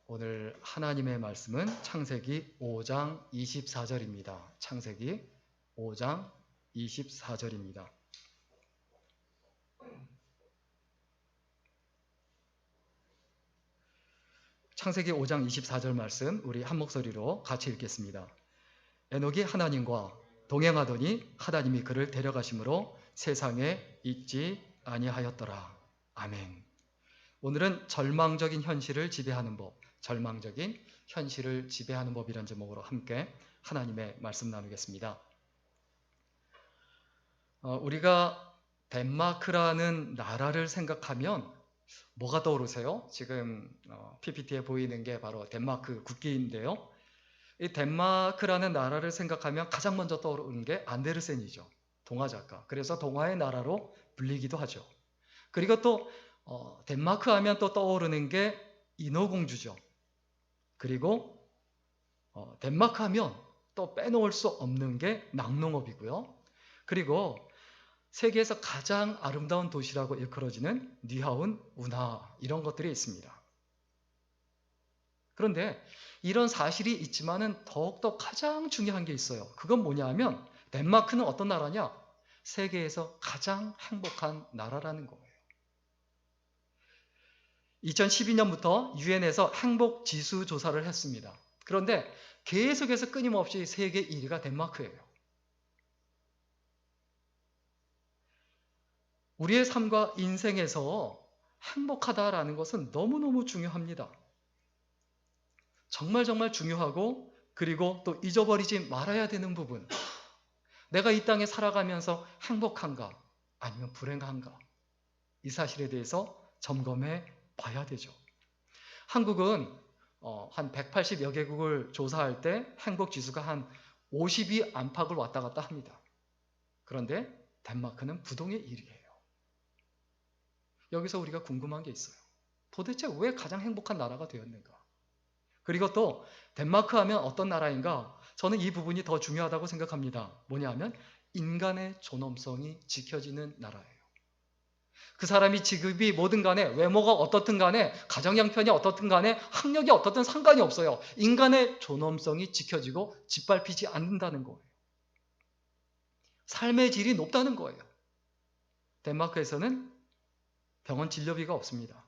오늘 하나님의 말씀은 창세기 5장 24절입니다. 창세기 5장 24절입니다. 창세기 5장 24절 말씀 우리 한 목소리로 같이 읽겠습니다. 에녹이 하나님과 동행하더니 하나님이 그를 데려가심으로 세상에 있지 아니하였더라. 아멘. 오늘은 절망적인 현실을 지배하는 법, 절망적인 현실을 지배하는 법이라는 제목으로 함께 하나님의 말씀 나누겠습니다. 우리가 덴마크라는 나라를 생각하면 뭐가 떠오르세요? 지금 PPT에 보이는 게 바로 덴마크 국기인데요. 이 덴마크라는 나라를 생각하면 가장 먼저 떠오르는 게 안데르센이죠. 동화 작가. 그래서 동화의 나라로 불리기도 하죠. 그리고 또 덴마크 하면 또 떠오르는 게 인어공주죠. 그리고 덴마크 하면 또 빼놓을 수 없는 게 낙농업이고요. 그리고 세계에서 가장 아름다운 도시라고 일컬어지는 니하운 운하 이런 것들이 있습니다. 그런데 이런 사실이 있지만은 더욱더 가장 중요한 게 있어요. 그건 뭐냐 하면 덴마크는 어떤 나라냐? 세계에서 가장 행복한 나라라는 거예요. 2012년부터 유엔에서 행복 지수 조사를 했습니다. 그런데 계속해서 끊임없이 세계 1위가 덴마크예요. 우리의 삶과 인생에서 행복하다라는 것은 너무너무 중요합니다. 정말 중요하고 그리고 또 잊어버리지 말아야 되는 부분. 내가 이 땅에 살아가면서 행복한가 아니면 불행한가? 이 사실에 대해서 점검해 봐야 되죠. 한국은 한 180여 개국을 조사할 때 행복지수가 한 50이 안팎을 왔다 갔다 합니다. 그런데 덴마크는 부동의 1위예요. 여기서 우리가 궁금한 게 있어요. 도대체 왜 가장 행복한 나라가 되었는가? 그리고 또 덴마크 하면 어떤 나라인가? 저는 이 부분이 더 중요하다고 생각합니다. 뭐냐 하면 인간의 존엄성이 지켜지는 나라예요. 그 사람이 직업이 뭐든 간에 외모가 어떻든 간에 가정 형편이 어떻든 간에 학력이 어떻든 상관이 없어요. 인간의 존엄성이 지켜지고 짓밟히지 않는다는 거예요. 삶의 질이 높다는 거예요. 덴마크에서는 병원 진료비가 없습니다.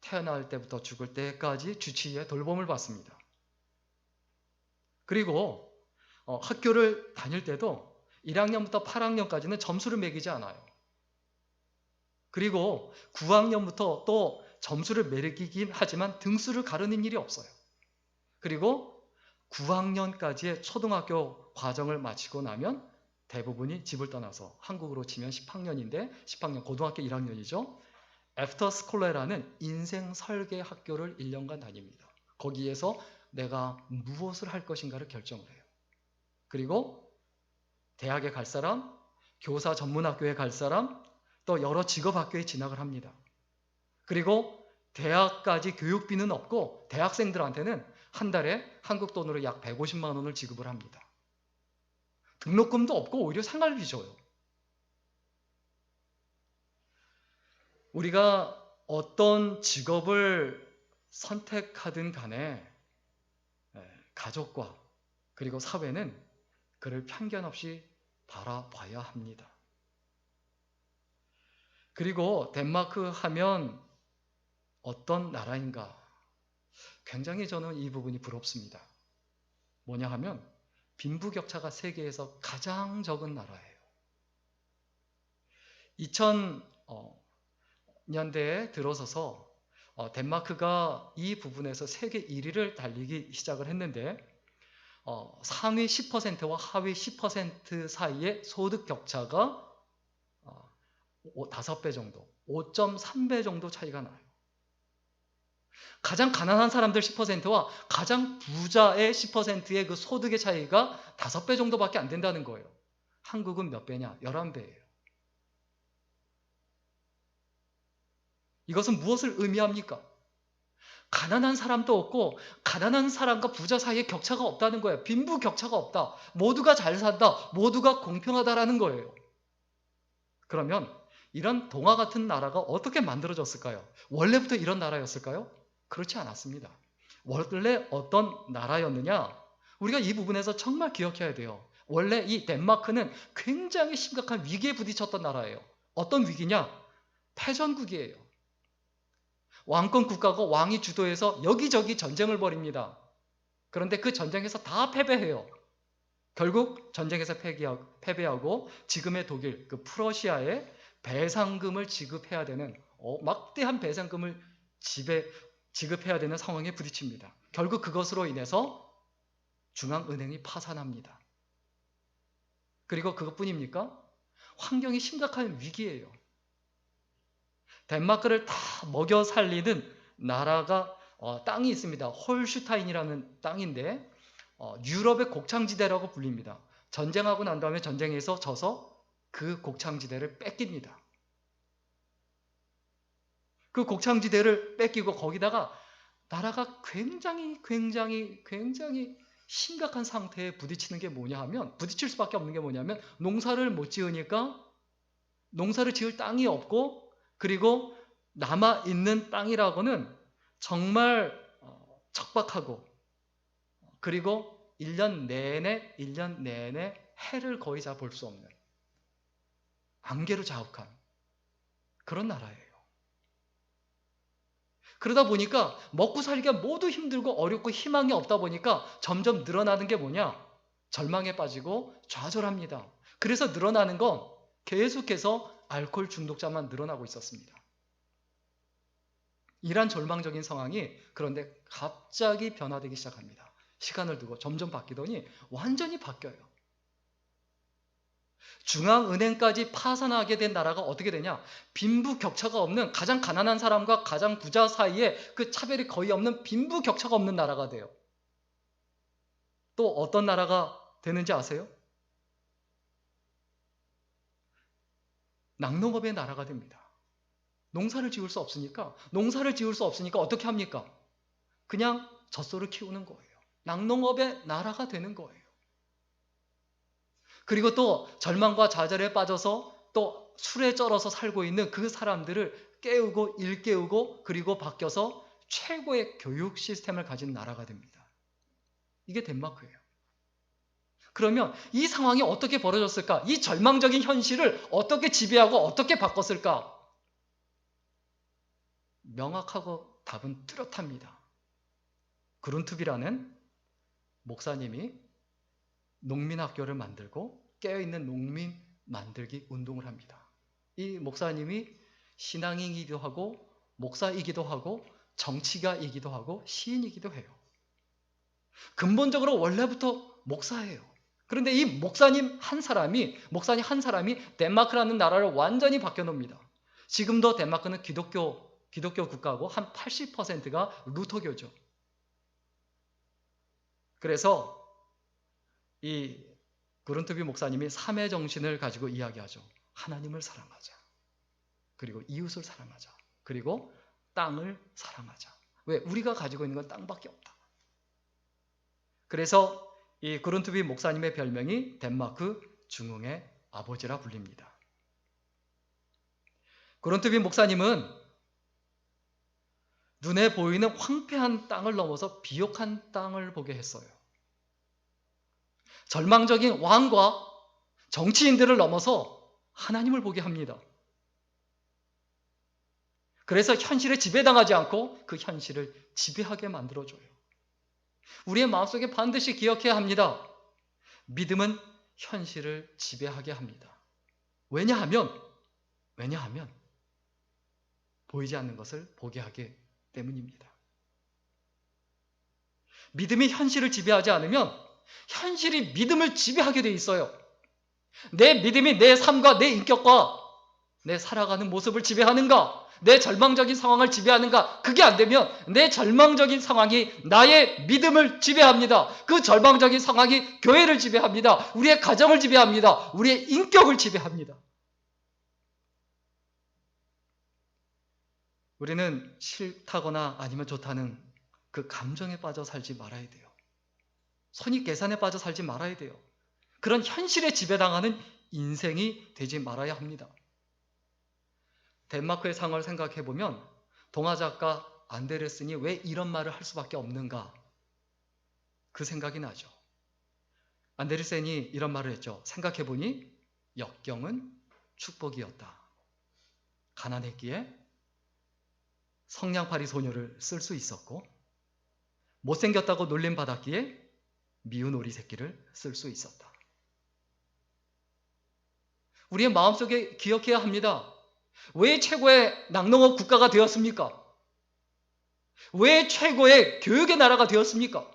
태어날 때부터 죽을 때까지 주치의의 돌봄을 받습니다. 그리고 학교를 다닐 때도 1학년부터 8학년까지는 점수를 매기지 않아요. 그리고 9학년부터 또 점수를 매기긴 하지만 등수를 가르는 일이 없어요. 그리고 9학년까지의 초등학교 과정을 마치고 나면 대부분이 집을 떠나서 한국으로 치면 10학년인데 10학년 고등학교 1학년이죠. 애프터 스콜레라는 인생 설계 학교를 1년간 다닙니다. 거기에서 내가 무엇을 할 것인가를 결정을 해요. 그리고 대학에 갈 사람, 교사 전문학교에 갈 사람, 또 여러 직업학교에 진학을 합니다. 그리고 대학까지 교육비는 없고 대학생들한테는 한 달에 한국 돈으로 약 150만 원을 지급을 합니다. 등록금도 없고 오히려 생활비 줘요. 우리가 어떤 직업을 선택하든 간에 가족과 그리고 사회는 그를 편견 없이 바라봐야 합니다. 그리고 덴마크 하면 어떤 나라인가? 굉장히 저는 이 부분이 부럽습니다. 뭐냐 하면 빈부격차가 세계에서 가장 적은 나라예요. 2000년대에 들어서서 덴마크가 이 부분에서 세계 1위를 달리기 시작을 했는데 상위 10%와 하위 10% 사이의 소득 격차가 5배 정도, 5.3배 정도 차이가 나요. 가장 가난한 사람들 10%와 가장 부자의 10%의 그 소득의 차이가 5배 정도밖에 안 된다는 거예요. 한국은 몇 배냐? 11배예요. 이것은 무엇을 의미합니까? 가난한 사람도 없고 가난한 사람과 부자 사이에 격차가 없다는 거예요. 빈부 격차가 없다. 모두가 잘 산다. 모두가 공평하다라는 거예요. 그러면 이런 동화 같은 나라가 어떻게 만들어졌을까요? 원래부터 이런 나라였을까요? 그렇지 않았습니다. 원래 어떤 나라였느냐? 우리가 이 부분에서 정말 기억해야 돼요. 원래 이 덴마크는 굉장히 심각한 위기에 부딪혔던 나라예요. 어떤 위기냐? 패전국이에요. 왕권 국가가 왕이 주도해서 여기저기 전쟁을 벌입니다. 그런데 그 전쟁에서 다 패배해요. 결국 전쟁에서 패배하고 지금의 독일, 그 프러시아에 배상금을 지급해야 되는 막대한 배상금을 지급해야 되는 상황에 부딪힙니다. 결국 그것으로 인해서 중앙은행이 파산합니다. 그리고 그것뿐입니까? 환경이 심각한 위기예요. 덴마크를 다 먹여 살리는 나라가 땅이 있습니다. 홀슈타인이라는 땅인데 유럽의 곡창지대라고 불립니다. 전쟁하고 난 다음에 전쟁에서 져서 그 곡창지대를 뺏깁니다. 그 곡창지대를 뺏기고 거기다가 나라가 굉장히 심각한 상태에 부딪히는 게 뭐냐 하면, 부딪힐 수밖에 없는 게 뭐냐면 농사를 못 지으니까 농사를 지을 땅이 없고, 그리고 남아있는 땅이라고는 정말 척박하고, 그리고 1년 내내 해를 거의 다 볼 수 없는 안개로 자욱한 그런 나라예요. 그러다 보니까 먹고 살기가 모두 힘들고 어렵고 희망이 없다 보니까 점점 늘어나는 게 뭐냐? 절망에 빠지고 좌절합니다. 그래서 늘어나는 건 계속해서 알코올 중독자만 늘어나고 있었습니다. 이란 절망적인 상황이 그런데 갑자기 변화되기 시작합니다. 시간을 두고 점점 바뀌더니 완전히 바뀌어요. 중앙은행까지 파산하게 된 나라가 어떻게 되냐? 빈부격차가 없는, 가장 가난한 사람과 가장 부자 사이에 그 차별이 거의 없는 빈부격차가 없는 나라가 돼요. 또 어떤 나라가 되는지 아세요? 낙농업의 나라가 됩니다. 농사를 지을 수 없으니까 어떻게 합니까? 그냥 젖소를 키우는 거예요. 낙농업의 나라가 되는 거예요. 그리고 또 절망과 좌절에 빠져서 또 술에 쩔어서 살고 있는 그 사람들을 깨우고 일깨우고, 그리고 바뀌어서 최고의 교육 시스템을 가진 나라가 됩니다. 이게 덴마크예요. 그러면 이 상황이 어떻게 벌어졌을까? 이 절망적인 현실을 어떻게 지배하고 어떻게 바꿨을까? 명확하고 답은 뚜렷합니다. 그룬트비라는 목사님이 농민학교를 만들고 깨어있는 농민 만들기 운동을 합니다. 이 목사님이 신앙인이기도 하고 목사이기도 하고 정치가이기도 하고 시인이기도 해요. 근본적으로 원래부터 목사예요. 그런데 이 목사님 한 사람이 덴마크라는 나라를 완전히 바뀌어놓습니다. 지금도 덴마크는 기독교 국가고 한 80%가 루터교죠. 그래서 이 그룬트비 목사님이 3의 정신을 가지고 이야기하죠. 하나님을 사랑하자. 그리고 이웃을 사랑하자. 그리고 땅을 사랑하자. 왜? 우리가 가지고 있는 건 땅밖에 없다. 그래서 이 그룬트비 목사님의 별명이 덴마크 중흥의 아버지라 불립니다. 그룬트비 목사님은 눈에 보이는 황폐한 땅을 넘어서 비옥한 땅을 보게 했어요. 절망적인 왕과 정치인들을 넘어서 하나님을 보게 합니다. 그래서 현실에 지배당하지 않고 그 현실을 지배하게 만들어줘요. 우리의 마음속에 반드시 기억해야 합니다. 믿음은 현실을 지배하게 합니다. 왜냐하면 보이지 않는 것을 보게 하기 때문입니다. 믿음이 현실을 지배하지 않으면 현실이 믿음을 지배하게 돼 있어요. 내 믿음이 내 삶과 내 인격과 내 살아가는 모습을 지배하는가? 내 절망적인 상황을 지배하는가? 그게 안 되면 내 절망적인 상황이 나의 믿음을 지배합니다. 그 절망적인 상황이 교회를 지배합니다. 우리의 가정을 지배합니다. 우리의 인격을 지배합니다. 우리는 싫다거나 아니면 좋다는 그 감정에 빠져 살지 말아야 돼요. 손익계산에 빠져 살지 말아야 돼요. 그런 현실에 지배당하는 인생이 되지 말아야 합니다. 덴마크의 상황을 생각해 보면 동화 작가 안데르센이 왜 이런 말을 할 수밖에 없는가? 그 생각이 나죠. 안데르센이 이런 말을 했죠. 생각해보니 역경은 축복이었다. 가난했기에 성냥팔이 소녀를 쓸 수 있었고, 못생겼다고 놀림받았기에 미운 오리 새끼를 쓸 수 있었다. 우리의 마음속에 기억해야 합니다. 왜 최고의 낙농업 국가가 되었습니까? 왜 최고의 교육의 나라가 되었습니까?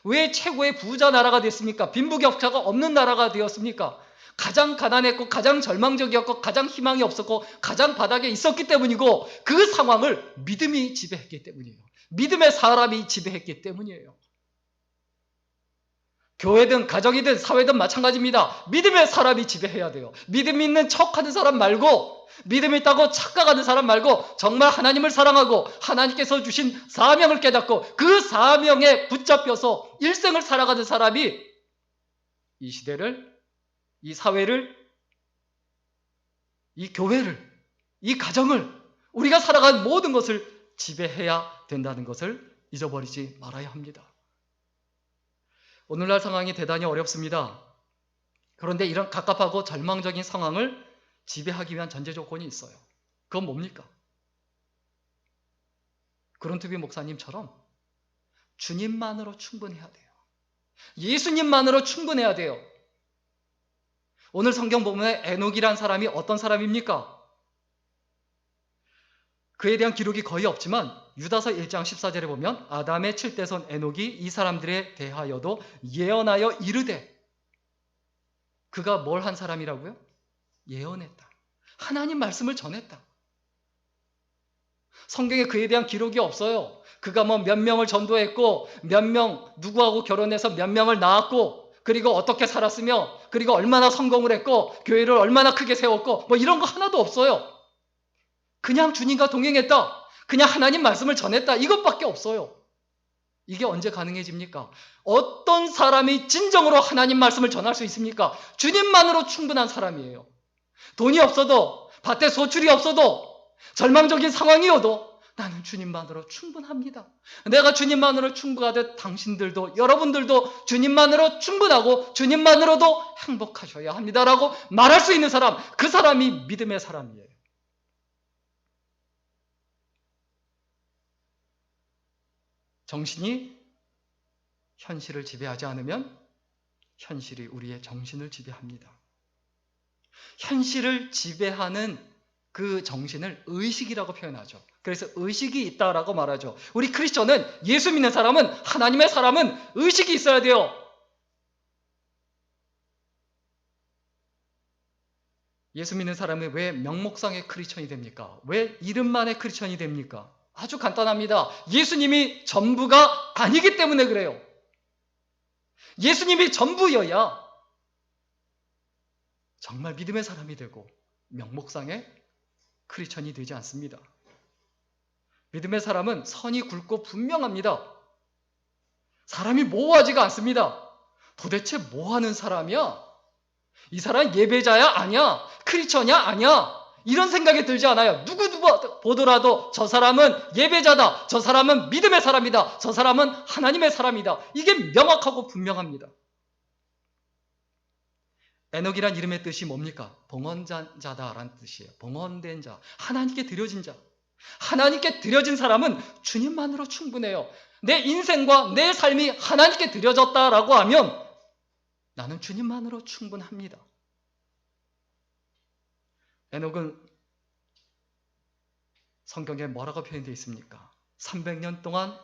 왜 최고의 부자 나라가 됐습니까? 빈부격차가 없는 나라가 되었습니까? 가장 가난했고 가장 절망적이었고 가장 희망이 없었고 가장 바닥에 있었기 때문이고, 그 상황을 믿음이 지배했기 때문이에요. 믿음의 사람이 지배했기 때문이에요. 교회든 가정이든 사회든 마찬가지입니다. 믿음의 사람이 지배해야 돼요. 믿음 있는 척하는 사람 말고, 믿음 있다고 착각하는 사람 말고, 정말 하나님을 사랑하고 하나님께서 주신 사명을 깨닫고 그 사명에 붙잡혀서 일생을 살아가는 사람이 이 시대를, 이 사회를, 이 교회를, 이 가정을, 우리가 살아가는 모든 것을 지배해야 된다는 것을 잊어버리지 말아야 합니다. 오늘날 상황이 대단히 어렵습니다. 그런데 이런 갑갑하고 절망적인 상황을 지배하기 위한 전제 조건이 있어요. 그건 뭡니까? 그론투비 목사님처럼 주님만으로 충분해야 돼요. 예수님만으로 충분해야 돼요. 오늘 성경 본문에 에녹이란 사람이 어떤 사람입니까? 그에 대한 기록이 거의 없지만 유다서 1장 14절에 보면 아담의 7대손 에녹이 이 사람들에 대하여도 예언하여 이르되, 그가 뭘 한 사람이라고요? 예언했다. 하나님 말씀을 전했다. 성경에 그에 대한 기록이 없어요. 그가 뭐 몇 명을 전도했고 몇 명 누구하고 결혼해서 몇 명을 낳았고 그리고 어떻게 살았으며 그리고 얼마나 성공을 했고 교회를 얼마나 크게 세웠고 뭐 이런 거 하나도 없어요. 그냥 주님과 동행했다. 그냥 하나님 말씀을 전했다. 이것밖에 없어요. 이게 언제 가능해집니까? 어떤 사람이 진정으로 하나님 말씀을 전할 수 있습니까? 주님만으로 충분한 사람이에요. 돈이 없어도, 밭에 소출이 없어도, 절망적인 상황이어도 나는 주님만으로 충분합니다. 내가 주님만으로 충분하듯 당신들도, 여러분들도 주님만으로 충분하고 주님만으로도 행복하셔야 합니다라고 말할 수 있는 사람, 그 사람이 믿음의 사람이에요. 정신이 현실을 지배하지 않으면 현실이 우리의 정신을 지배합니다. 현실을 지배하는 그 정신을 의식이라고 표현하죠. 그래서 의식이 있다라고 말하죠. 우리 크리스천은, 예수 믿는 사람은, 하나님의 사람은 의식이 있어야 돼요. 예수 믿는 사람은 왜 명목상의 크리스천이 됩니까? 왜 이름만의 크리스천이 됩니까? 아주 간단합니다. 예수님이 전부가 아니기 때문에 그래요. 예수님이 전부여야 정말 믿음의 사람이 되고 명목상의 크리스천이 되지 않습니다. 믿음의 사람은 선이 굵고 분명합니다. 사람이 모호하지가 않습니다. 도대체 뭐 하는 사람이야? 이 사람 예배자야? 아니야? 크리스천이야? 아니야? 이런 생각이 들지 않아요. 누구 보더라도 저 사람은 예배자다. 저 사람은 믿음의 사람이다. 저 사람은 하나님의 사람이다. 이게 명확하고 분명합니다. 에녹이란 이름의 뜻이 뭡니까? 봉헌자다라는 뜻이에요. 봉헌된 자, 하나님께 드려진 자. 하나님께 드려진 사람은 주님만으로 충분해요. 내 인생과 내 삶이 하나님께 드려졌다라고 하면 나는 주님만으로 충분합니다. 에녹은 성경에 뭐라고 표현되어 있습니까? 300년 동안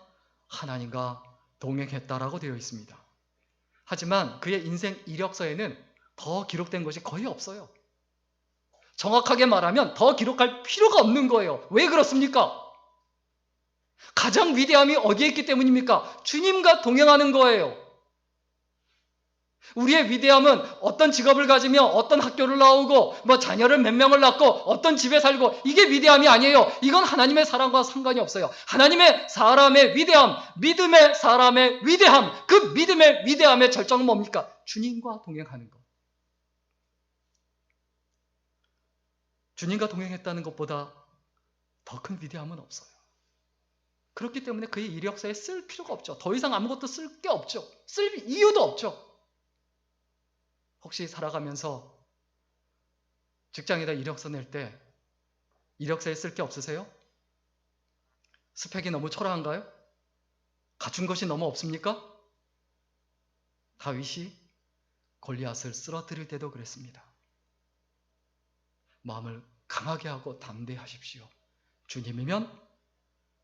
하나님과 동행했다라고 되어 있습니다. 하지만 그의 인생 이력서에는 더 기록된 것이 거의 없어요. 정확하게 말하면 더 기록할 필요가 없는 거예요. 왜 그렇습니까? 가장 위대함이 어디에 있기 때문입니까? 주님과 동행하는 거예요. 우리의 위대함은 어떤 직업을 가지며 어떤 학교를 나오고 뭐 자녀를 몇 명을 낳고 어떤 집에 살고, 이게 위대함이 아니에요. 이건 하나님의 사랑과 상관이 없어요. 하나님의 사람의 위대함, 믿음의 사람의 위대함, 그 믿음의 위대함의 절정은 뭡니까? 주님과 동행하는 것. 주님과 동행했다는 것보다 더 큰 위대함은 없어요. 그렇기 때문에 그의 이력서에 쓸 필요가 없죠. 더 이상 아무것도 쓸 게 없죠. 쓸 이유도 없죠. 혹시 살아가면서 직장에다 이력서 낼 때 이력서에 쓸 게 없으세요? 스펙이 너무 초라한가요? 갖춘 것이 너무 없습니까? 다윗이 골리앗을 쓰러뜨릴 때도 그랬습니다. 마음을 강하게 하고 담대하십시오. 주님이면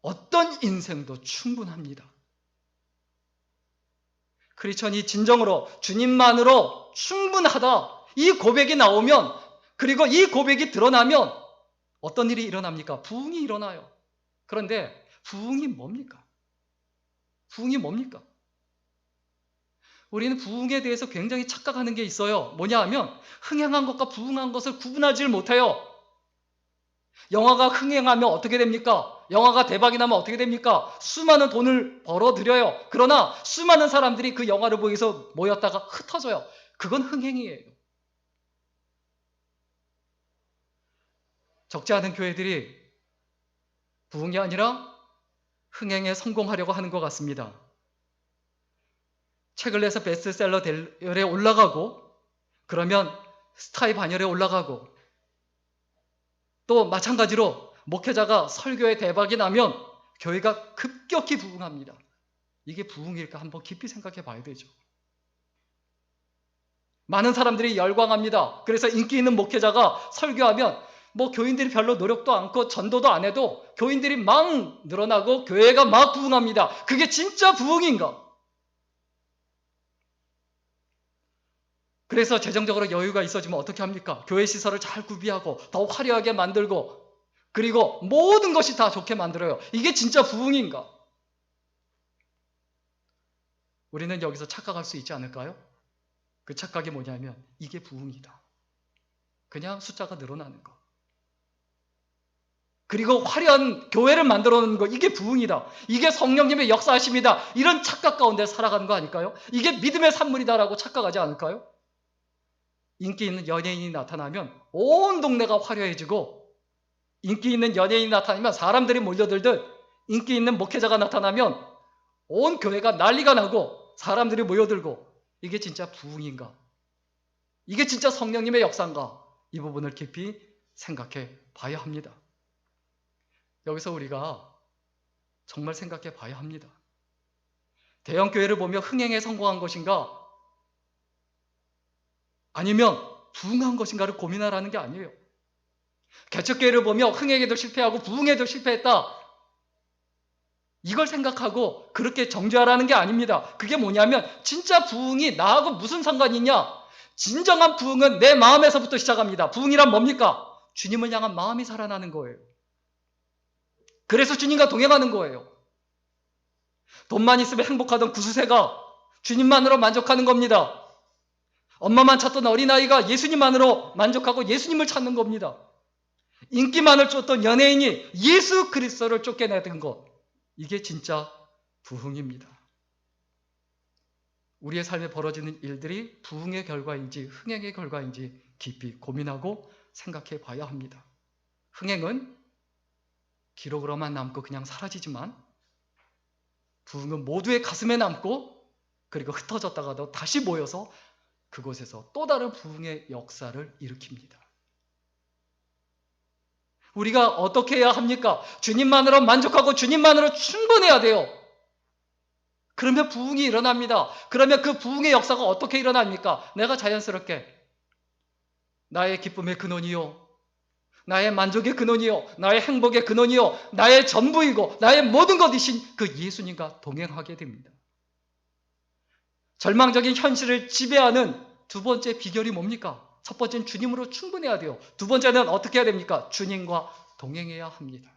어떤 인생도 충분합니다. 크리스천이 진정으로 주님만으로 충분하다, 이 고백이 나오면, 그리고 이 고백이 드러나면 어떤 일이 일어납니까? 부흥이 일어나요. 그런데 부흥이 뭡니까? 부흥이 뭡니까? 우리는 부흥에 대해서 굉장히 착각하는 게 있어요. 뭐냐 하면 흥행한 것과 부흥한 것을 구분하지 못해요. 영화가 흥행하면 어떻게 됩니까? 영화가 대박이 나면 어떻게 됩니까? 수많은 돈을 벌어들여요. 그러나 수많은 사람들이 그 영화를 보기 위해서 모였다가 흩어져요. 그건 흥행이에요. 적지 않은 교회들이 부흥이 아니라 흥행에 성공하려고 하는 것 같습니다. 책을 내서 베스트셀러 대열에 올라가고, 그러면 스타의 반열에 올라가고, 또 마찬가지로 목회자가 설교에 대박이 나면 교회가 급격히 부흥합니다. 이게 부흥일까? 한번 깊이 생각해 봐야 되죠. 많은 사람들이 열광합니다. 그래서 인기 있는 목회자가 설교하면 교인들이 별로 노력도 않고 전도도 안 해도 교인들이 막 늘어나고 교회가 막 부흥합니다. 그게 진짜 부흥인가? 그래서 재정적으로 여유가 있어지면 어떻게 합니까? 교회 시설을 잘 구비하고 더 화려하게 만들고, 그리고 모든 것이 다 좋게 만들어요. 이게 진짜 부흥인가? 우리는 여기서 착각할 수 있지 않을까요? 그 착각이 뭐냐면 이게 부흥이다. 그냥 숫자가 늘어나는 거. 그리고 화려한 교회를 만들어 놓는 거, 이게 부흥이다. 이게 성령님의 역사하심이다. 이런 착각 가운데 살아가는 거 아닐까요? 이게 믿음의 산물이다라고 착각하지 않을까요? 인기 있는 연예인이 나타나면 온 동네가 화려해지고, 인기 있는 연예인이 나타나면 사람들이 몰려들듯 인기 있는 목회자가 나타나면 온 교회가 난리가 나고 사람들이 모여들고, 이게 진짜 부흥인가? 이게 진짜 성령님의 역사인가? 이 부분을 깊이 생각해 봐야 합니다. 여기서 우리가 정말 생각해 봐야 합니다. 대형 교회를 보며 흥행에 성공한 것인가? 아니면 부흥한 것인가를 고민하라는 게 아니에요. 개척교회를 보며 흥행에도 실패하고 부흥에도 실패했다, 이걸 생각하고 그렇게 정죄하라는 게 아닙니다. 그게 뭐냐면 진짜 부흥이 나하고 무슨 상관이 있냐? 진정한 부흥은 내 마음에서부터 시작합니다. 부흥이란 뭡니까? 주님을 향한 마음이 살아나는 거예요. 그래서 주님과 동행하는 거예요. 돈만 있으면 행복하던 구수새가 주님만으로 만족하는 겁니다. 엄마만 찾던 어린아이가 예수님만으로 만족하고 예수님을 찾는 겁니다. 인기만을 쫓던 연예인이 예수 그리스도를 쫓겨내는 것, 이게 진짜 부흥입니다. 우리의 삶에 벌어지는 일들이 부흥의 결과인지 흥행의 결과인지 깊이 고민하고 생각해 봐야 합니다. 흥행은 기록으로만 남고 그냥 사라지지만, 부흥은 모두의 가슴에 남고 그리고 흩어졌다가도 다시 모여서 그곳에서 또 다른 부흥의 역사를 일으킵니다. 우리가 어떻게 해야 합니까? 주님만으로 만족하고 주님만으로 충분해야 돼요. 그러면 부흥이 일어납니다. 그러면 그 부흥의 역사가 어떻게 일어납니까? 내가 자연스럽게 나의 기쁨의 근원이요, 나의 만족의 근원이요, 나의 행복의 근원이요, 나의 전부이고 나의 모든 것이신 그 예수님과 동행하게 됩니다. 절망적인 현실을 지배하는 두 번째 비결이 뭡니까? 첫 번째는 주님으로 충분해야 돼요. 두 번째는 어떻게 해야 됩니까? 주님과 동행해야 합니다.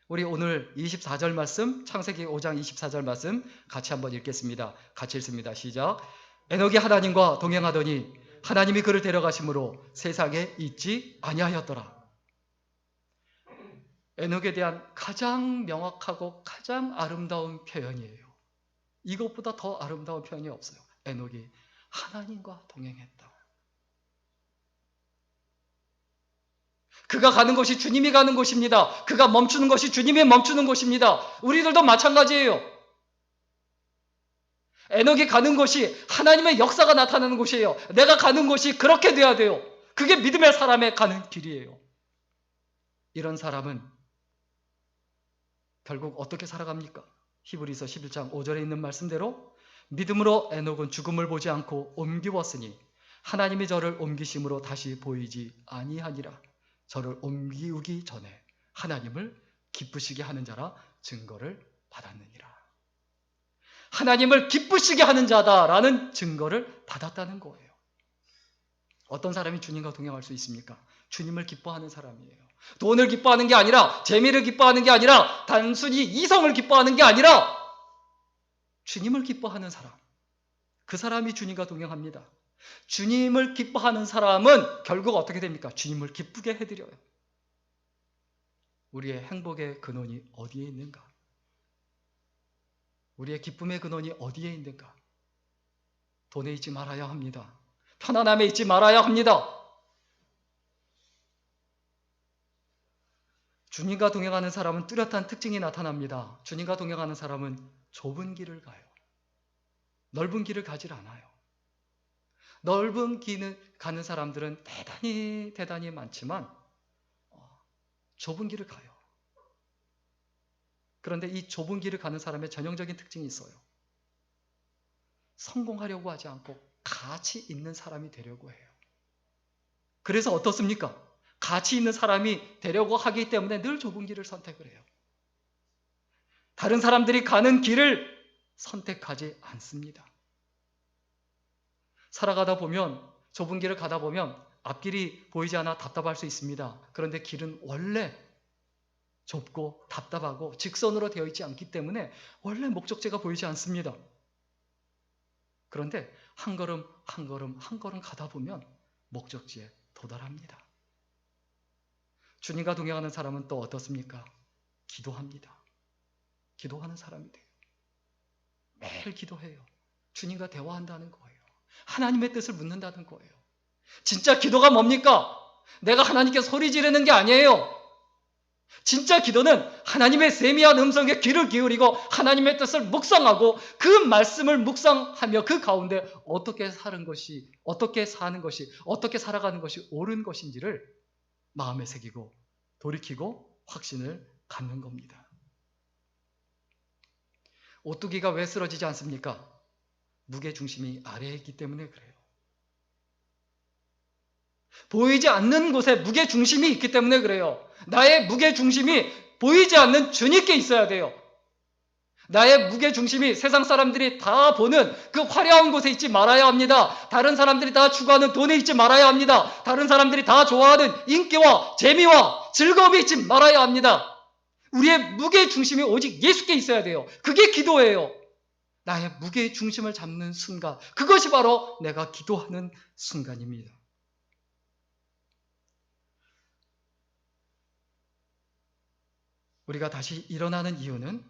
우리 오늘 24절 말씀, 창세기 5장 24절 말씀 같이 한번 읽겠습니다. 같이 읽습니다. 시작. 에녹이 하나님과 동행하더니 하나님이 그를 데려가심으로 세상에 있지 아니하였더라. 에녹에 대한 가장 명확하고 가장 아름다운 표현이에요. 이것보다 더 아름다운 표현이 없어요. 에녹이 하나님과 동행했다. 그가 가는 곳이 주님이 가는 곳입니다. 그가 멈추는 것이 주님이 멈추는 곳입니다. 우리들도 마찬가지예요. 에녹이 가는 곳이 하나님의 역사가 나타나는 곳이에요. 내가 가는 곳이 그렇게 돼야 돼요. 그게 믿음의 사람의 가는 길이에요. 이런 사람은 결국 어떻게 살아갑니까? 히브리서 11장 5절에 있는 말씀대로 믿음으로 에녹은 죽음을 보지 않고 옮기웠으니 하나님이 저를 옮기심으로 다시 보이지 아니하니라. 저를 옮기우기 전에 하나님을 기쁘시게 하는 자라 증거를 받았느니라. 하나님을 기쁘시게 하는 자다라는 증거를 받았다는 거예요. 어떤 사람이 주님과 동행할 수 있습니까? 주님을 기뻐하는 사람이에요. 돈을 기뻐하는 게 아니라, 재미를 기뻐하는 게 아니라, 단순히 이성을 기뻐하는 게 아니라 주님을 기뻐하는 사람. 그 사람이 주님과 동행합니다. 주님을 기뻐하는 사람은 결국 어떻게 됩니까? 주님을 기쁘게 해드려요. 우리의 행복의 근원이 어디에 있는가? 우리의 기쁨의 근원이 어디에 있는가? 돈에 있지 말아야 합니다. 편안함에 있지 말아야 합니다. 주님과 동행하는 사람은 뚜렷한 특징이 나타납니다. 주님과 동행하는 사람은 좁은 길을 가요. 넓은 길을 가질 않아요. 넓은 길을 가는 사람들은 대단히 많지만 좁은 길을 가요. 그런데 이 좁은 길을 가는 사람의 전형적인 특징이 있어요. 성공하려고 하지 않고 가치 있는 사람이 되려고 해요. 그래서 어떻습니까? 가치 있는 사람이 되려고 하기 때문에 늘 좁은 길을 선택을 해요. 다른 사람들이 가는 길을 선택하지 않습니다. 살아가다 보면, 좁은 길을 가다 보면 앞길이 보이지 않아 답답할 수 있습니다. 그런데 길은 원래 좁고 답답하고 직선으로 되어 있지 않기 때문에 원래 목적지가 보이지 않습니다. 그런데 한 걸음 한 걸음 가다 보면 목적지에 도달합니다. 주님과 동행하는 사람은 또 어떻습니까? 기도합니다. 기도하는 사람이 돼요. 매일 기도해요. 주님과 대화한다는 거예요. 하나님의 뜻을 묻는다는 거예요. 진짜 기도가 뭡니까? 내가 하나님께 소리 지르는 게 아니에요. 진짜 기도는 하나님의 세미한 음성에 귀를 기울이고 하나님의 뜻을 묵상하고 그 말씀을 묵상하며 그 가운데 어떻게 사는 것이, 어떻게 살아가는 것이 옳은 것인지를 마음에 새기고 돌이키고 확신을 갖는 겁니다. 오뚜기가 왜 쓰러지지 않습니까? 무게중심이 아래에 있기 때문에 그래요. 보이지 않는 곳에 무게중심이 있기 때문에 그래요. 나의 무게중심이 보이지 않는 주님께 있어야 돼요. 나의 무게중심이 세상 사람들이 다 보는 그 화려한 곳에 있지 말아야 합니다. 다른 사람들이 다 추구하는 돈에 있지 말아야 합니다. 다른 사람들이 다 좋아하는 인기와 재미와 즐거움에 있지 말아야 합니다. 우리의 무게중심이 오직 예수께 있어야 돼요. 그게 기도예요. 나의 무게중심을 잡는 순간, 그것이 바로 내가 기도하는 순간입니다. 우리가 다시 일어나는 이유는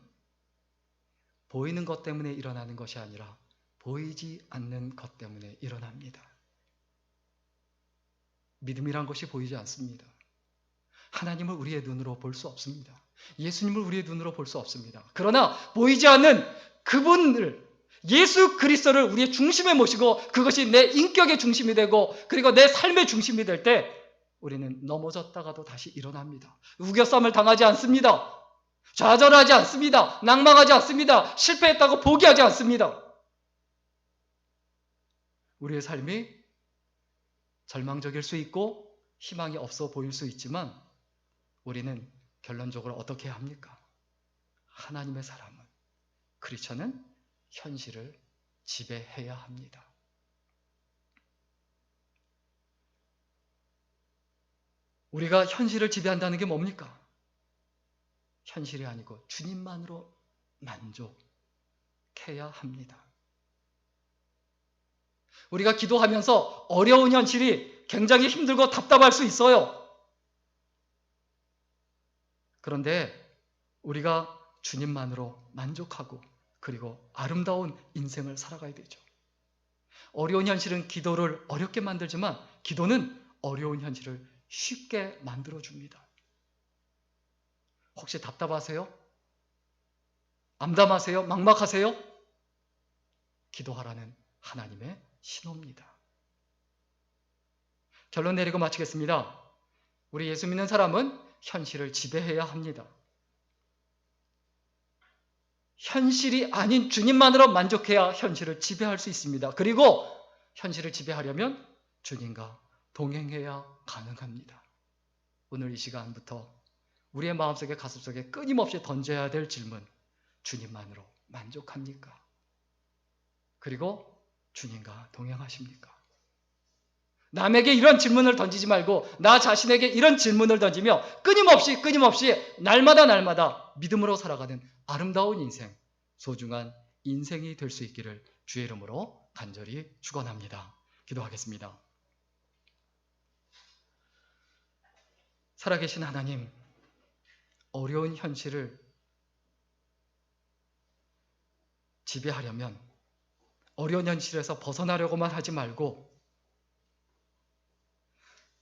보이는 것 때문에 일어나는 것이 아니라 보이지 않는 것 때문에 일어납니다. 믿음이란 것이 보이지 않습니다. 하나님을 우리의 눈으로 볼 수 없습니다. 예수님을 우리의 눈으로 볼 수 없습니다. 그러나 보이지 않는 그분을, 예수 그리스도를 우리의 중심에 모시고 그것이 내 인격의 중심이 되고 그리고 내 삶의 중심이 될 때 우리는 넘어졌다가도 다시 일어납니다. 우겨쌈을 당하지 않습니다. 좌절하지 않습니다. 낭망하지 않습니다. 실패했다고 포기하지 않습니다. 우리의 삶이 절망적일 수 있고 희망이 없어 보일 수 있지만 우리는 결론적으로 어떻게 해야 합니까? 하나님의 사람은, 크리스천은 현실을 지배해야 합니다. 우리가 현실을 지배한다는 게 뭡니까? 현실이 아니고 주님만으로 만족해야 합니다. 우리가 기도하면서 어려운 현실이 굉장히 힘들고 답답할 수 있어요. 그런데 우리가 주님만으로 만족하고 그리고 아름다운 인생을 살아가야 되죠. 어려운 현실은 기도를 어렵게 만들지만 기도는 어려운 현실을 쉽게 만들어줍니다. 혹시 답답하세요? 암담하세요? 막막하세요? 기도하라는 하나님의 신호입니다. 결론 내리고 마치겠습니다. 우리 예수 믿는 사람은 현실을 지배해야 합니다. 현실이 아닌 주님만으로 만족해야 현실을 지배할 수 있습니다. 그리고 현실을 지배하려면 주님과 동행해야 가능합니다. 오늘 이 시간부터 우리의 마음속에 가슴속에 끊임없이 던져야 될 질문, 주님만으로 만족합니까? 그리고 주님과 동행하십니까? 남에게 이런 질문을 던지지 말고 나 자신에게 이런 질문을 던지며 끊임없이 날마다 믿음으로 살아가는 아름다운 인생, 소중한 인생이 될 수 있기를 주의 이름으로 간절히 축원합니다. 기도하겠습니다. 살아계신 하나님, 어려운 현실을 지배하려면 어려운 현실에서 벗어나려고만 하지 말고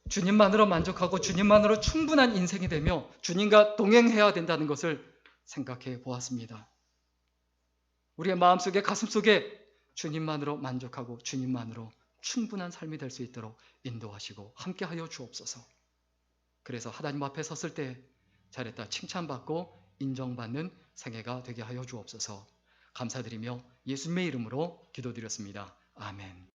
주님만으로 만족하고 주님만으로 충분한 인생이 되며 주님과 동행해야 된다는 것을 생각해 보았습니다. 우리의 마음속에 가슴속에 주님만으로 만족하고 주님만으로 충분한 삶이 될 수 있도록 인도하시고 함께하여 주옵소서. 그래서 하나님 앞에 섰을 때 잘했다 칭찬받고 인정받는 생애가 되게 하여 주옵소서. 감사드리며 예수님의 이름으로 기도드렸습니다. 아멘.